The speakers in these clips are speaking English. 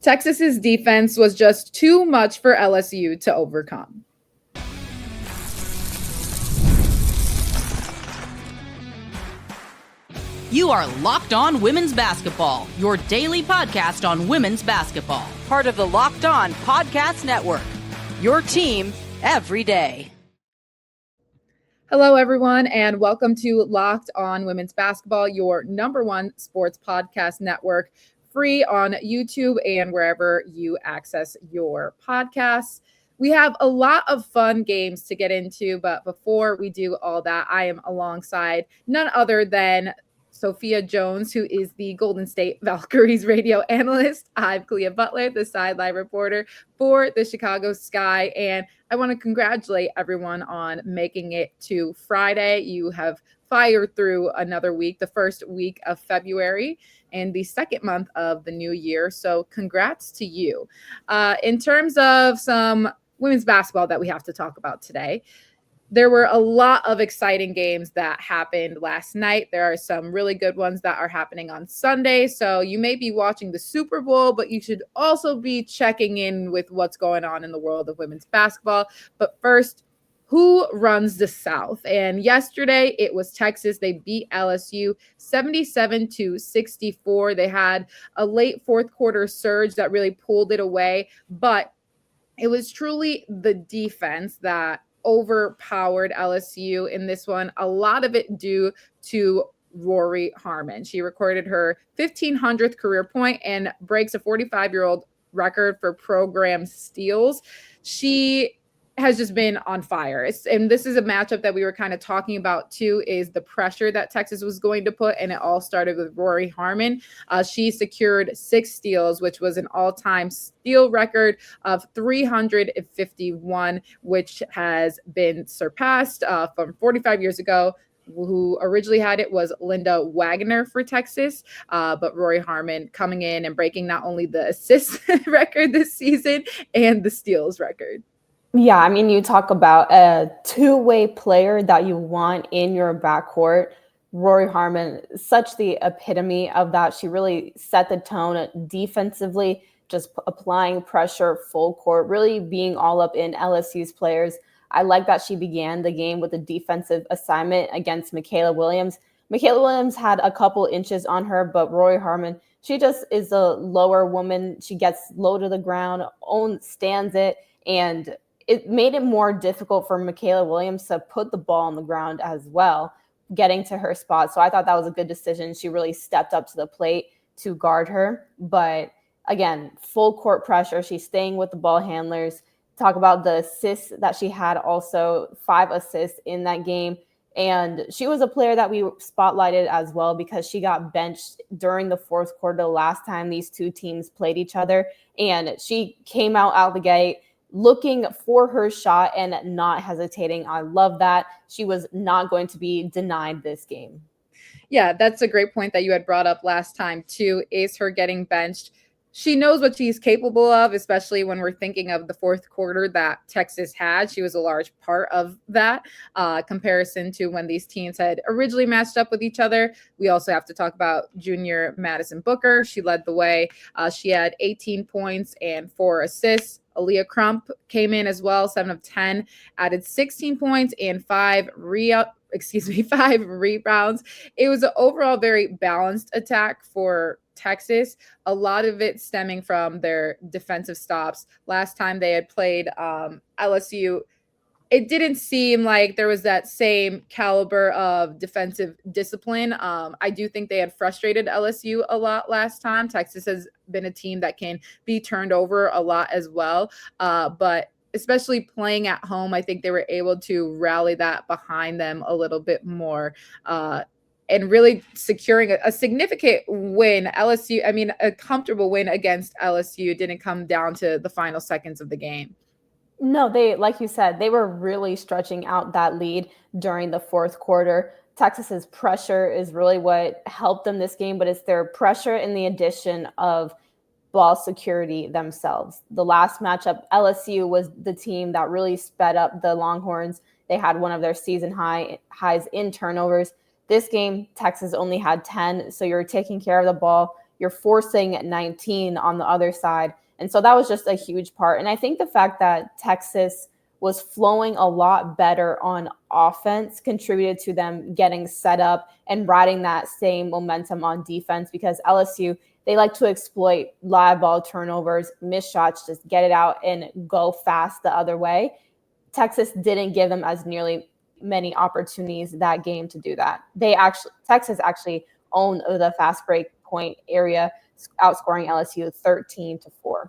Texas's defense was just too much for LSU to overcome. You are Locked On Women's Basketball, your daily podcast on women's basketball. Part of the Locked On Podcast Network, your team every day. Hello, everyone, and welcome to Locked On Women's Basketball, your number one sports podcast network, free on YouTube and wherever you access your podcasts. We have a lot of fun games to get into, but before we do all that, I am alongside none other than Sophia Jones, who is the Golden State Valkyries radio analyst. I'm Clea Butler, the sideline reporter for the Chicago Sky, and I want to congratulate everyone on making it to Friday. You have fired through another week, the first week of February and the second month of the new year. So congrats to you. In terms of some women's basketball that we have to talk about today, there were a lot of exciting games that happened last night. There are some really good ones that are happening on Sunday. So you may be watching the Super Bowl, but you should also be checking in with what's going on in the world of women's basketball. But first, who runs the South? And yesterday it was Texas. They beat LSU 77-64. They had a late fourth quarter surge that really pulled it away, but it was truly the defense that overpowered LSU in this one. A lot of it due to Rori Harmon. She recorded her 1,500th career point and breaks a 45-year-old record for program steals. She has just been on fire. And this is a matchup that we were kind of talking about too, is the pressure that Texas was going to put. And it all started with Rori Harmon. She secured 6 steals, which was an all-time steal record of 351, which has been surpassed from 45 years ago. Who originally had it was Linda Wagner for Texas, but Rori Harmon coming in and breaking not only the assist record this season and the steals record. Yeah, I mean, you talk about a two-way player that you want in your backcourt. Rori Harmon, such the epitome of that. She really set the tone defensively, just applying pressure full court, really being all up in LSU's players. I like that she began the game with a defensive assignment against Mikayla Williams. Mikayla Williams had a couple inches on her, but Rori Harmon, she just is a lower woman. She gets low to the ground, stands it, and it made it more difficult for Mikayla Williams to put the ball on the ground as well, getting to her spot. So I thought that was a good decision. She really stepped up to the plate to guard her. But again, full court pressure. She's staying with the ball handlers. Talk about the assists that she had, also 5 assists in that game. And she was a player that we spotlighted as well because she got benched during the fourth quarter the last time these two teams played each other. And she came out the gate looking for her shot and not hesitating. I love that. She was not going to be denied this game. Yeah, that's a great point that you had brought up last time too, is her getting benched. She knows what she's capable of, especially when we're thinking of the fourth quarter that Texas had. She was a large part of that comparison to when these teams had originally matched up with each other. We also have to talk about junior Madison Booker. She led the way. She had 18 points and 4 assists. Aaliyah Crump came in as well, 7 of 10, added 16 points and 5 rebounds. It was an overall very balanced attack for Texas, a lot of it stemming from their defensive stops. Last time they had played LSU, it didn't seem like there was that same caliber of defensive discipline. I do think they had frustrated LSU a lot last time. Texas has been a team that can be turned over a lot as well. But especially playing at home, I think they were able to rally that behind them a little bit more. And really securing a significant win. A comfortable win against LSU. Didn't come down to the final seconds of the game. No, like you said, they were really stretching out that lead during the fourth quarter. Texas's pressure is really what helped them this game, but it's their pressure in the addition of ball security themselves. The last matchup, LSU was the team that really sped up the Longhorns. They had one of their season highs in turnovers. This game, Texas only had 10, so you're taking care of the ball. You're forcing 19 on the other side. And so that was just a huge part. And I think the fact that Texas was flowing a lot better on offense contributed to them getting set up and riding that same momentum on defense, because LSU, they like to exploit live ball turnovers, miss shots, just get it out and go fast the other way. Texas didn't give them as nearly many opportunities that game to do that. Texas actually owned the fast break point area, outscoring LSU 13-4.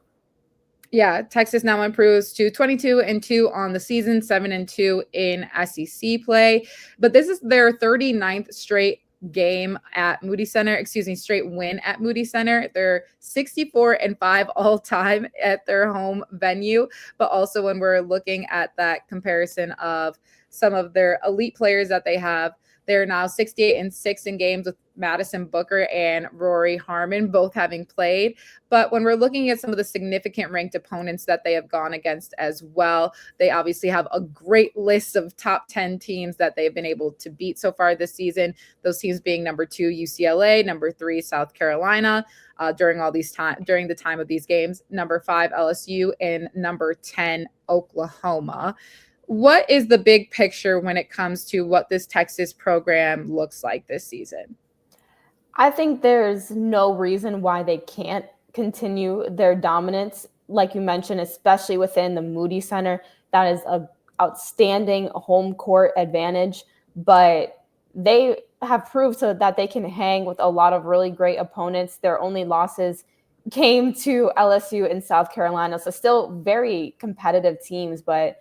Yeah, Texas now improves to 22-2 on the season, 7-2 in SEC play. But this is their 39th straight game at Moody Center, straight win at Moody Center. They're 64-5 all time at their home venue. But also when we're looking at that comparison of some of their elite players that they have, they're now 68-6 in games with Madison Booker and Rori Harmon both having played. But when we're looking at some of the significant ranked opponents that they have gone against as well, they obviously have a great list of top 10 teams that they've been able to beat so far this season. Those teams being number 2, UCLA, number 3, South Carolina, during the time of these games, number 5, LSU, and number 10, Oklahoma. What is the big picture when it comes to what this Texas program looks like this season? I think there's no reason why they can't continue their dominance, like you mentioned, especially within the Moody Center. That is an outstanding home court advantage, but they have proved so that they can hang with a lot of really great opponents. Their only losses came to LSU and South Carolina, so still very competitive teams, but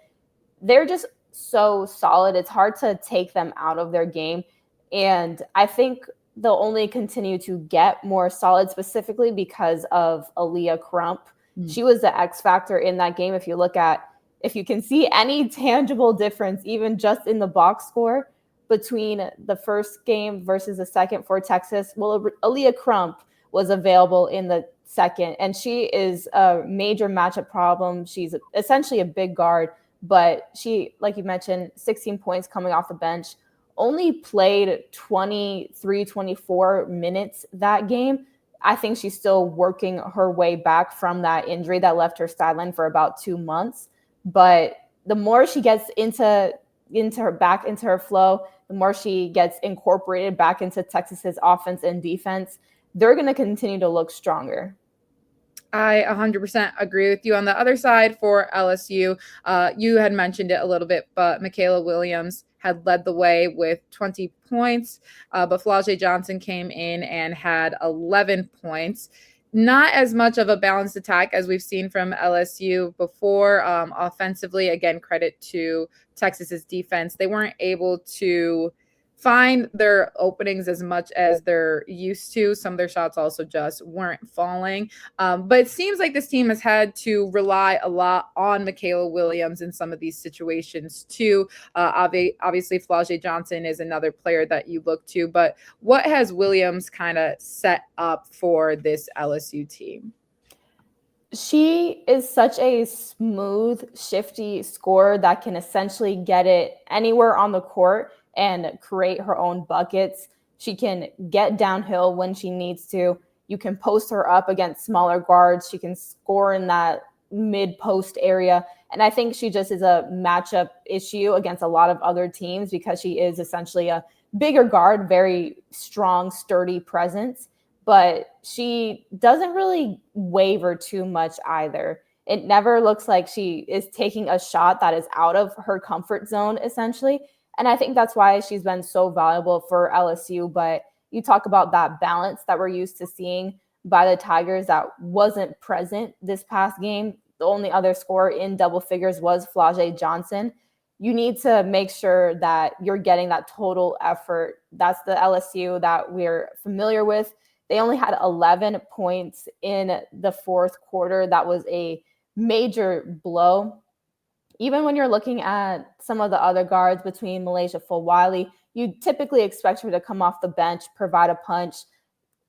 they're just so solid. It's hard to take them out of their game. And I think they'll only continue to get more solid, specifically because of Aaliyah Crump. She was the X factor in that game. If you can see any tangible difference, even just in the box score between the first game versus the second for Texas, well, Aaliyah Crump was available in the second, and she is a major matchup problem. She's essentially a big guard, but she, like you mentioned, 16 points coming off the bench, only played 24 minutes that game. I think she's still working her way back from that injury that left her sidelined for about 2 months. But the more she gets into her flow, the more she gets incorporated back into Texas's offense and defense, they're going to continue to look stronger. I 100% agree with you. On the other side for LSU, you had mentioned it a little bit, but Mikayla Williams had led the way with 20 points, but Flau'jae Johnson came in and had 11 points. Not as much of a balanced attack as we've seen from LSU before. Offensively, again, credit to Texas's defense. They weren't able to find their openings as much as they're used to. Some of their shots also just weren't falling. But it seems like this team has had to rely a lot on Mikayla Williams in some of these situations too. Obviously, Flau'jae Johnson is another player that you look to. But what has Williams kind of set up for this LSU team? She is such a smooth, shifty scorer that can essentially get it anywhere on the court and create her own buckets. She can get downhill when she needs to. You can post her up against smaller guards. She can score in that mid-post area. And I think she just is a matchup issue against a lot of other teams because she is essentially a bigger guard, very strong, sturdy presence. But she doesn't really waver too much either. It never looks like she is taking a shot that is out of her comfort zone, essentially. And I think that's why she's been so valuable for LSU. But you talk about that balance that we're used to seeing by the Tigers that wasn't present this past game. The only other scorer in double figures was Flau'jae Johnson. You need to make sure that you're getting that total effort. That's the LSU that we're familiar with. They only had 11 points in the fourth quarter. That was a major blow. Even when you're looking at some of the other guards between Malaysia Fulwiley, you typically expect her to come off the bench, provide a punch.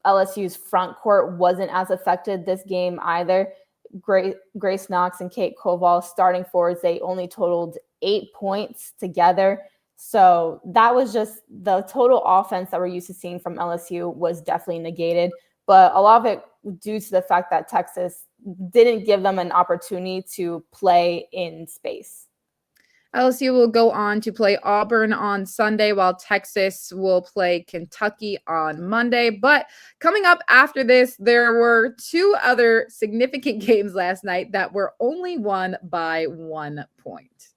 LSU's front court wasn't as affected this game either. Grace Knox and Kate Koval, starting forwards, they only totaled 8 points together. So that was just the total offense that we're used to seeing from LSU was definitely negated. but a lot of it due to the fact that Texas didn't give them an opportunity to play in space. LSU will go on to play Auburn on Sunday, while Texas will play Kentucky on Monday. But coming up after this, there were two other significant games last night that were only won by 1 point.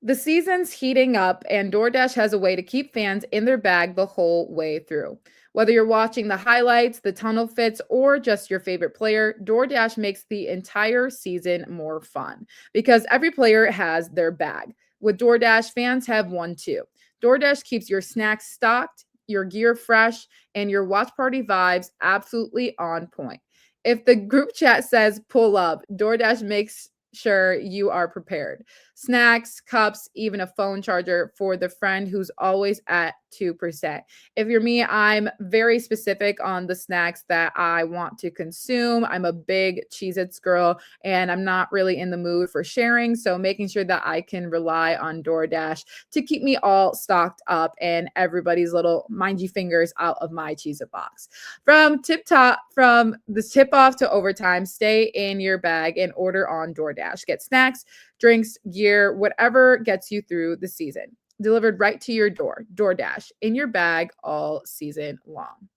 The season's heating up, and DoorDash has a way to keep fans in their bag the whole way through. Whether you're watching the highlights, the tunnel fits, or just your favorite player, DoorDash makes the entire season more fun because every player has their bag. With DoorDash, fans have one too. DoorDash keeps your snacks stocked, your gear fresh, and your watch party vibes absolutely on point. If the group chat says pull up, DoorDash makes sure you are prepared. Snacks, cups, even a phone charger for the friend who's always at 2%. If you're me, I'm very specific on the snacks that I want to consume. I'm a big Cheez-Its girl, and I'm not really in the mood for sharing. So making sure that I can rely on DoorDash to keep me all stocked up and everybody's little mindy fingers out of my Cheez-It box. From the tip off to overtime, stay in your bag and order on DoorDash. Get snacks, drinks, gear, whatever gets you through the season. Delivered right to your door. DoorDash, in your bag all season long.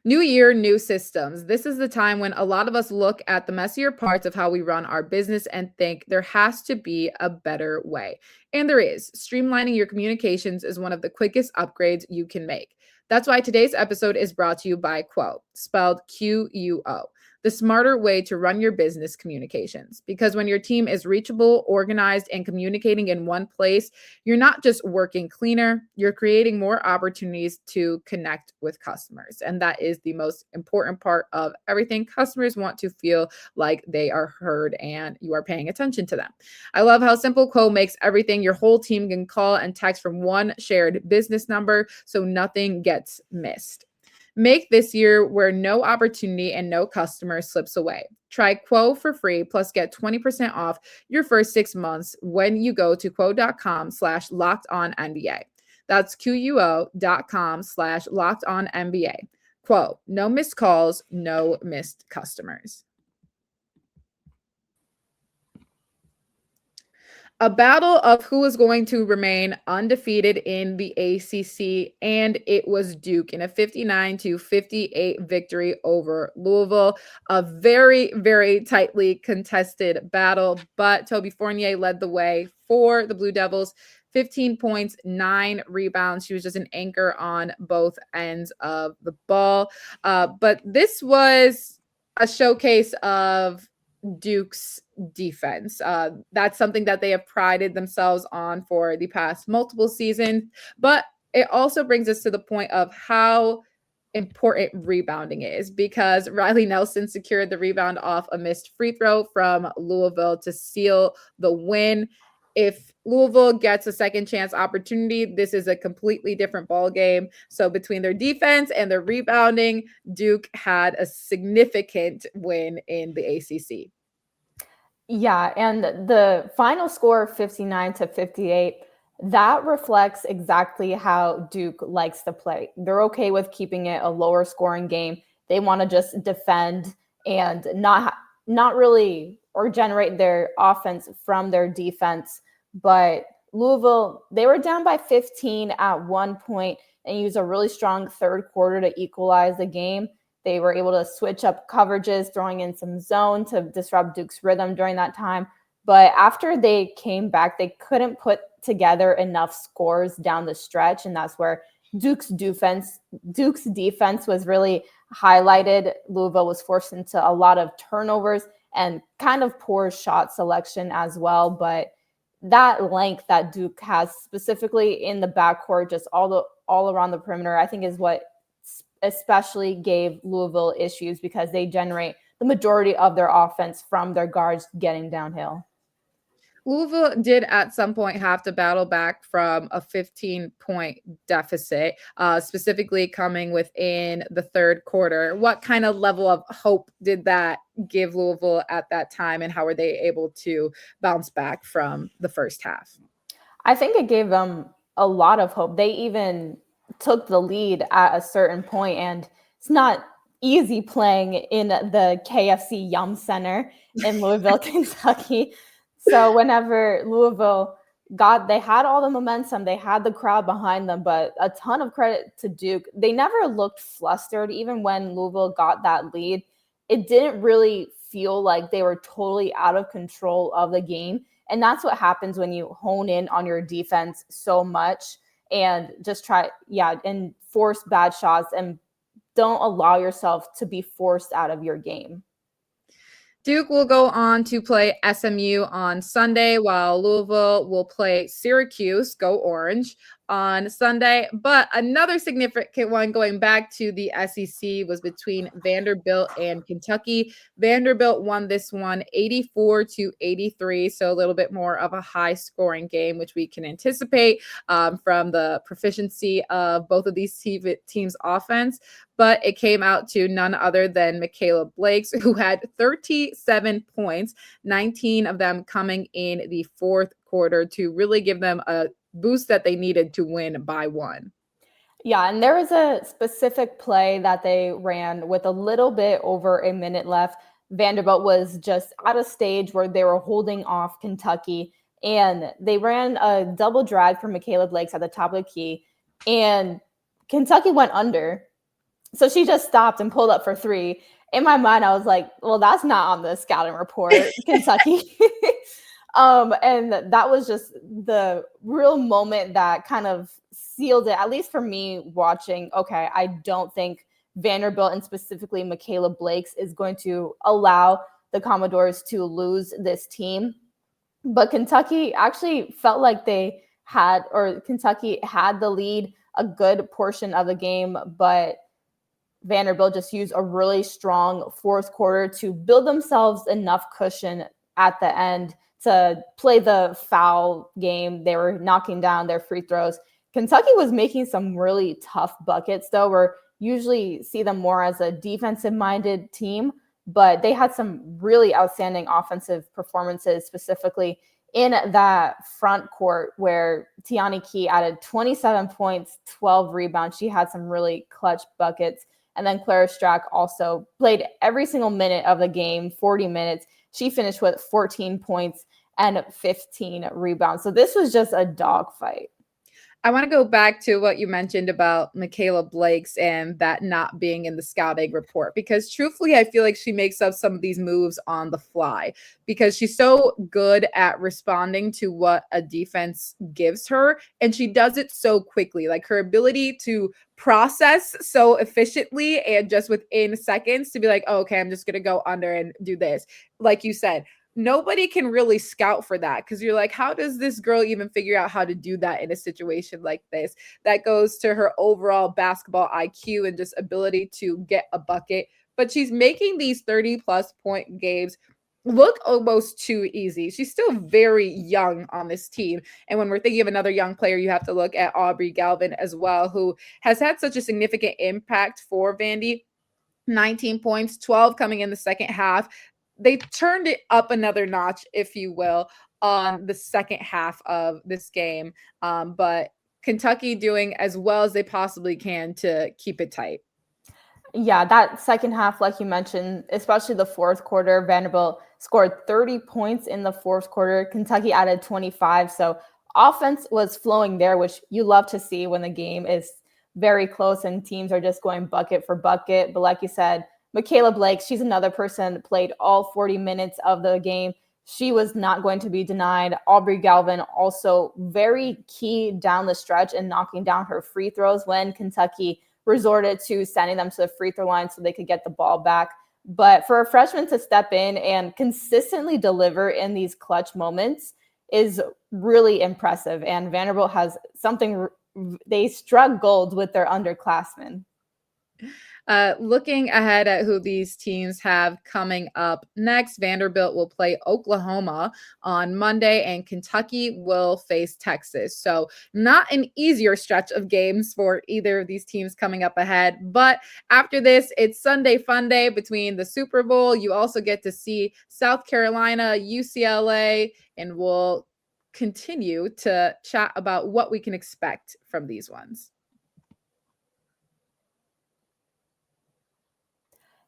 New year, new systems. This is the time when a lot of us look at the messier parts of how we run our business and think there has to be a better way. And there is. Streamlining your communications is one of the quickest upgrades you can make. That's why today's episode is brought to you by Quo, spelled Quo, the smarter way to run your business communications. Because when your team is reachable, organized, and communicating in one place, you're not just working cleaner, you're creating more opportunities to connect with customers. And that is the most important part of everything. Customers want to feel like they are heard and you are paying attention to them. I love how simple Quo makes everything. Your whole team can call and text from one shared business number, so nothing gets missed. Make this year where no opportunity and no customer slips away. Try Quo for free, plus get 20% off your first 6 months when you go to quo.com/lockedonnba. That's quo.com/lockedonnba. Quo, no missed calls, no missed customers. A battle of who is going to remain undefeated in the ACC, and it was Duke in a 59-58 victory over Louisville. A very, very tightly contested battle, but Toby Fournier led the way for the Blue Devils. 15 points, 9 rebounds. She was just an anchor on both ends of the ball. But this was a showcase of Duke's defense. That's something that they have prided themselves on for the past multiple seasons, but it also brings us to the point of how important rebounding is, because Riley Nelson secured the rebound off a missed free throw from Louisville to seal the win. If Louisville gets a second chance opportunity, this is a completely different ball game. So between their defense and their rebounding, Duke had a significant win in the ACC. Yeah, and the final score, 59-58, that reflects exactly how Duke likes to play. They're okay with keeping it a lower scoring game. They want to just defend and not really or generate their offense from their defense. But Louisville, they were down by 15 at one point and used a really strong third quarter to equalize the game. They were able to switch up coverages, throwing in some zone to disrupt Duke's rhythm during that time. But after they came back, they couldn't put together enough scores down the stretch. And that's where Duke's defense was really highlighted. Louisville was forced into a lot of turnovers and kind of poor shot selection as well. But that length that Duke has, specifically in the backcourt, just all around the perimeter, I think is what especially gave Louisville issues, because they generate the majority of their offense from their guards getting downhill. Louisville did at some point have to battle back from a 15-point deficit, specifically coming within the third quarter. What kind of level of hope did that give Louisville at that time, and how were they able to bounce back from the first half? I think it gave them a lot of hope. They even took the lead at a certain point, and it's not easy playing in the KFC Yum Center in Louisville, Kentucky. So whenever Louisville they had all the momentum, they had the crowd behind them, but a ton of credit to Duke. They never looked flustered, even when Louisville got that lead. It didn't really feel like they were totally out of control of the game. And that's what happens when you hone in on your defense so much and just and force bad shots and don't allow yourself to be forced out of your game. Duke will go on to play SMU on Sunday, while Louisville will play Syracuse, go Orange, on Sunday. But another significant one going back to the SEC was between Vanderbilt and Kentucky. Vanderbilt won this one 84-83, so a little bit more of a high-scoring game, which we can anticipate from the proficiency of both of these teams' offense. But it came out to none other than Mikayla Blakes, who had 37 points, 19 of them coming in the fourth quarter to really give them a boost that they needed to win by one. Yeah, and there was a specific play that they ran with a little bit over a minute left. Vanderbilt was just at a stage where they were holding off Kentucky, and they ran a double drag for Mikayla Blakes at the top of the key, and Kentucky went under. So she just stopped and pulled up for three. In my mind, I was like, well, that's not on the scouting report, Kentucky. And that was just the real moment that kind of sealed it, at least for me watching. Okay, I don't think Vanderbilt and specifically Mikayla Blakes is going to allow the Commodores to lose this team. But Kentucky actually felt like Kentucky had the lead a good portion of the game, but Vanderbilt just used a really strong fourth quarter to build themselves enough cushion at the end to play the foul game. They were knocking down their free throws. Kentucky was making some really tough buckets, though. We usually see them more as a defensive-minded team, but they had some really outstanding offensive performances, specifically in that front court where Tiani Key added 27 points, 12 rebounds. She had some really clutch buckets. And then Clara Strack also played every single minute of the game, 40 minutes. She finished with 14 points and 15 rebounds. So this was just a dogfight. I want to go back to what you mentioned about Mikayla Blakes and that not being in the scouting report, because truthfully, I feel like she makes up some of these moves on the fly because she's so good at responding to what a defense gives her. And she does it so quickly, like her ability to process so efficiently and just within seconds to be like, oh, okay, I'm just going to go under and do this. Like you said, nobody can really scout for that because you're like, how does this girl even figure out how to do that in a situation like this? That goes to her overall basketball IQ and just ability to get a bucket. But she's making these 30-plus point games look almost too easy. She's still very young on this team. And when we're thinking of another young player, you have to look at Aubrey Galvin as well, who has had such a significant impact for Vandy. 19 points, 12 coming in the second half. They turned it up another notch, if you will, on the second half of this game. But Kentucky doing as well as they possibly can to keep it tight. Yeah, that second half, like you mentioned, especially the fourth quarter, Vanderbilt scored 30 points in the fourth quarter. Kentucky added 25. So offense was flowing there, which you love to see when the game is very close and teams are just going bucket for bucket. But like you said, Mikayla Blakes, she's another person that played all 40 minutes of the game. She was not going to be denied. Aubrey Galvin also very key down the stretch and knocking down her free throws when Kentucky resorted to sending them to the free throw line so they could get the ball back. But for a freshman to step in and consistently deliver in these clutch moments is really impressive. And Vanderbilt has something, they struck gold with their underclassmen. Looking ahead at who these teams have coming up next, Vanderbilt will play Oklahoma on Monday, and Kentucky will face Texas. So, not an easier stretch of games for either of these teams coming up ahead. But after this, it's Sunday Fun Day between the Super Bowl. You also get to see South Carolina, UCLA, and we'll continue to chat about what we can expect from these ones.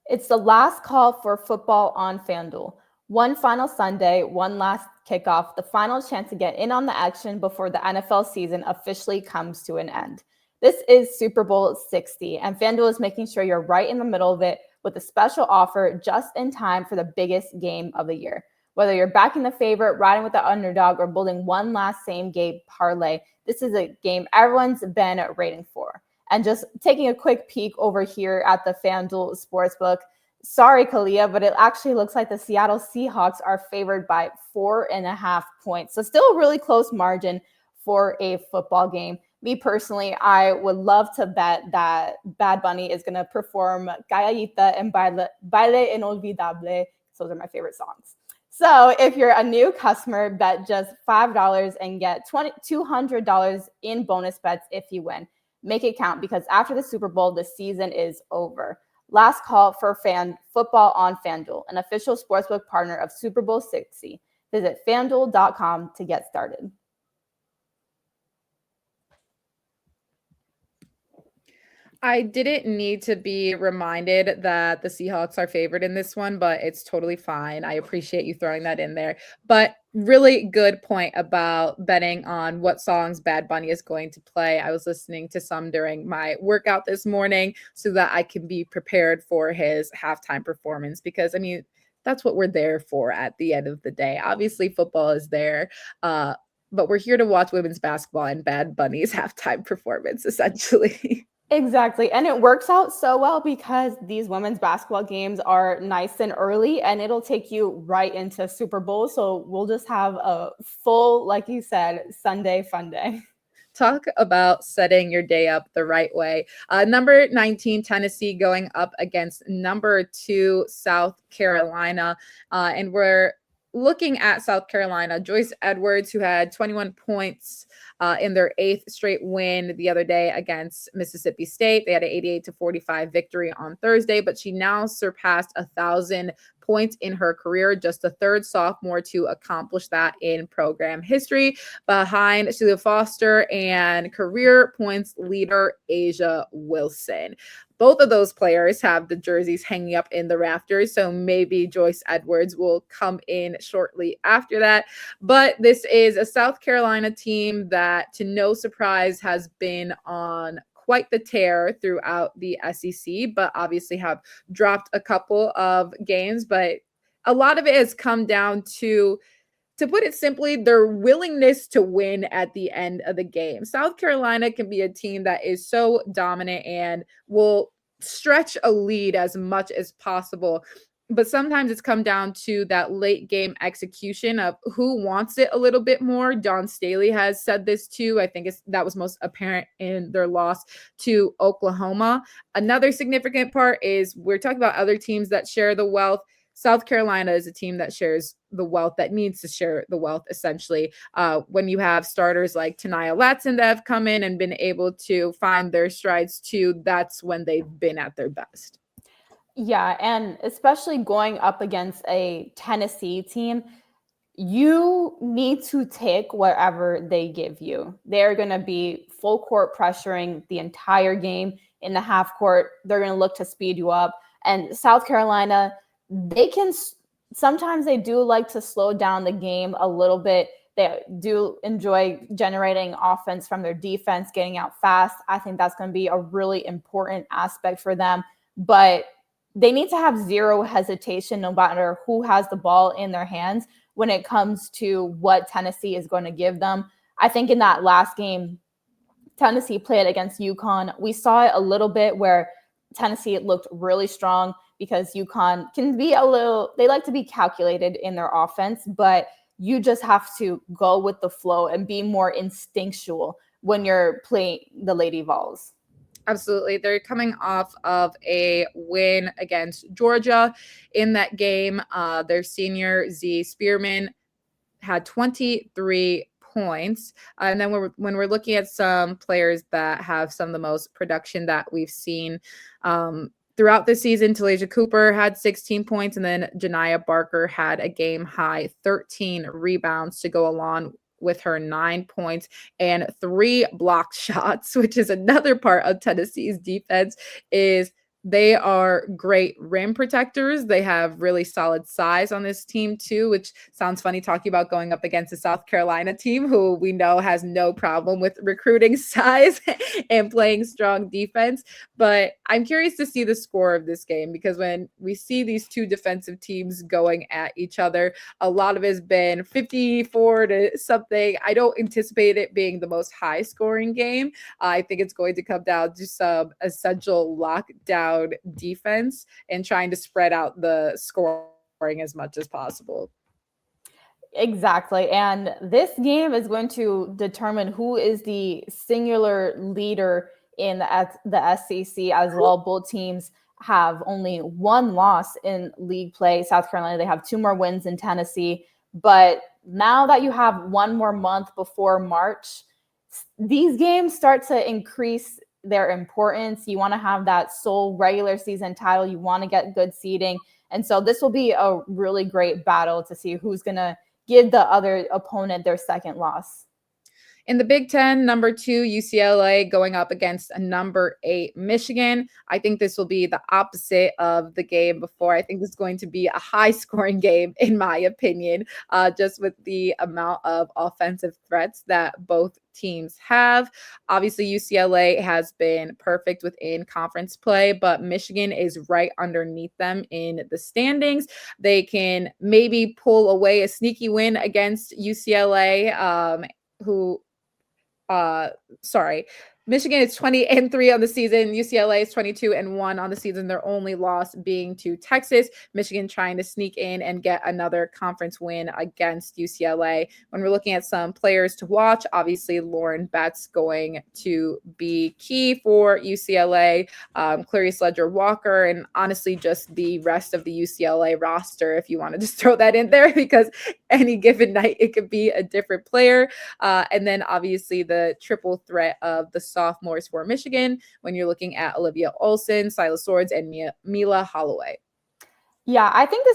It's the last call for football on FanDuel. One final Sunday, one last kickoff, the final chance to get in on the action before the NFL season officially comes to an end. This is Super Bowl 60, and FanDuel is making sure you're right in the middle of it with a special offer just in time for the biggest game of the year. Whether you're backing the favorite, riding with the underdog, or building one last same-game parlay, this is a game everyone's been waiting for. And just taking a quick peek over here at the FanDuel Sportsbook. Sorry, Kalia, but it actually looks like the Seattle Seahawks are favored by 4.5 points. So still a really close margin for a football game. Me personally, I would love to bet that Bad Bunny is going to perform Calladita and Baile Inolvidable. Those are my favorite songs. So if you're a new customer, bet just $5 and get $200 in bonus bets if you win. Make it count, because after the Super Bowl, the season is over. Last call for football on FanDuel, an official sportsbook partner of Super Bowl 60. Visit FanDuel.com to get started. I didn't need to be reminded that the Seahawks are favored in this one, but it's totally fine. I appreciate you throwing that in there. But really good point about betting on what songs Bad Bunny is going to play. I was listening to some during my workout this morning so that I can be prepared for his halftime performance, because, I mean, that's what we're there for at the end of the day. Obviously, football is there, but we're here to watch women's basketball and Bad Bunny's halftime performance, essentially. Exactly. And it works out so well because these women's basketball games are nice and early, and it'll take you right into Super Bowl. So we'll just have a full, like you said, Sunday Fun Day. Talk about setting your day up the right way. Number 19, Tennessee, going up against number 2, South Carolina. And we're looking at South Carolina. Joyce Edwards, who had 21 points in their 8th straight win the other day against Mississippi State. They had an 88-45 victory on Thursday, but she now surpassed 1,000 points in her career, just the 3rd sophomore to accomplish that in program history, behind Sheila Foster and career points leader Asia Wilson. Both of those players have the jerseys hanging up in the rafters, so maybe Joyce Edwards will come in shortly after that. But this is a South Carolina team that, to no surprise, has been on quite the tear throughout the SEC, but obviously have dropped a couple of games. But a lot of it has come down to put it simply, their willingness to win at the end of the game. South Carolina can be a team that is so dominant and will stretch a lead as much as possible. But sometimes it's come down to that late game execution of who wants it a little bit more. Dawn Staley has said this too. I think that was most apparent in their loss to Oklahoma. Another significant part is we're talking about other teams that share the wealth. South Carolina is a team that shares the wealth, that needs to share the wealth, essentially. When you have starters like Tanaya Latson that have come in and been able to find their strides too, that's when they've been at their best. Yeah, and especially going up against a Tennessee team, you need to take whatever they give you. They're going to be full court pressuring the entire game. In the half court, they're going to look to speed you up. And South Carolina, sometimes they do like to slow down the game a little bit. They do enjoy generating offense from their defense, getting out fast. I think that's going to be a really important aspect for them. But they need to have zero hesitation, no matter who has the ball in their hands, when it comes to what Tennessee is going to give them. I think in that last game, Tennessee played against UConn. We saw it a little bit where Tennessee looked really strong because UConn can be they like to be calculated in their offense, but you just have to go with the flow and be more instinctual when you're playing the Lady Vols. Absolutely. They're coming off of a win against Georgia. In that game, their senior Z Spearman had 23 points. And then when we're looking at some players that have some of the most production that we've seen throughout the season, Talasia Cooper had 16 points, and then Janiyah Barker had a game high 13 rebounds to go along with her 9 points and 3 blocked shots, which is another part of Tennessee's defense. Is they are great rim protectors. They have really solid size on this team too, which sounds funny talking about going up against a South Carolina team who we know has no problem with recruiting size and playing strong defense. But I'm curious to see the score of this game, because when we see these two defensive teams going at each other, a lot of it has been 54 to something. I don't anticipate it being the most high scoring game. I think it's going to come down to some essential lockdown defense and trying to spread out the scoring as much as possible. Exactly. And this game is going to determine who is the singular leader in the SEC as well. Both teams have only one loss in league play. South Carolina, they have 2 more wins in Tennessee. But now that you have one more month before March, these games start to increase their importance. You want to have that sole regular season title. You want to get good seeding. And so this will be a really great battle to see who's going to give the other opponent their second loss. In the Big Ten, number 2, UCLA going up against a number 8, Michigan. I think this will be the opposite of the game before. I think this is going to be a high-scoring game, in my opinion, just with the amount of offensive threats that both teams have. Obviously, UCLA has been perfect within conference play, but Michigan is right underneath them in the standings. They can maybe pull away a sneaky win against UCLA, Michigan is 20-3 on the season. UCLA is 22-1 on the season. Their only loss being to Texas. Michigan trying to sneak in and get another conference win against UCLA. When we're looking at some players to watch, obviously Lauren Betts going to be key for UCLA. Clarice Ledger-Walker, and honestly just the rest of the UCLA roster, if you want to just throw that in there, because any given night it could be a different player. And then obviously the triple threat of the sophomores for Michigan when you're looking at Olivia Olson, Silas Swords, and Mila Holloway. Yeah, I think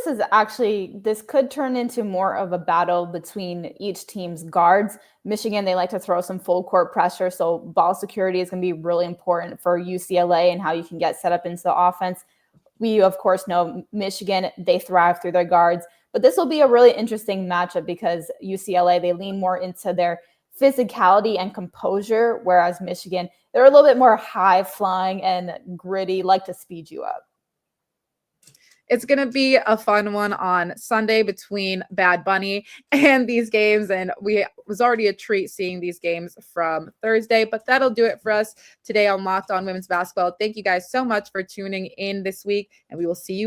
this could turn into more of a battle between each team's guards. Michigan, they like to throw some full court pressure, so ball security is going to be really important for UCLA and how you can get set up into the offense. We, of course, know Michigan, they thrive through their guards, but this will be a really interesting matchup because UCLA, they lean more into their physicality and composure, whereas Michigan, they're a little bit more high flying and gritty, like to speed you up. It's going to be a fun one on Sunday between Bad Bunny and these games. And it was already a treat seeing these games from Thursday, but that'll do it for us today on Locked On Women's Basketball. Thank you guys so much for tuning in this week, and we will see you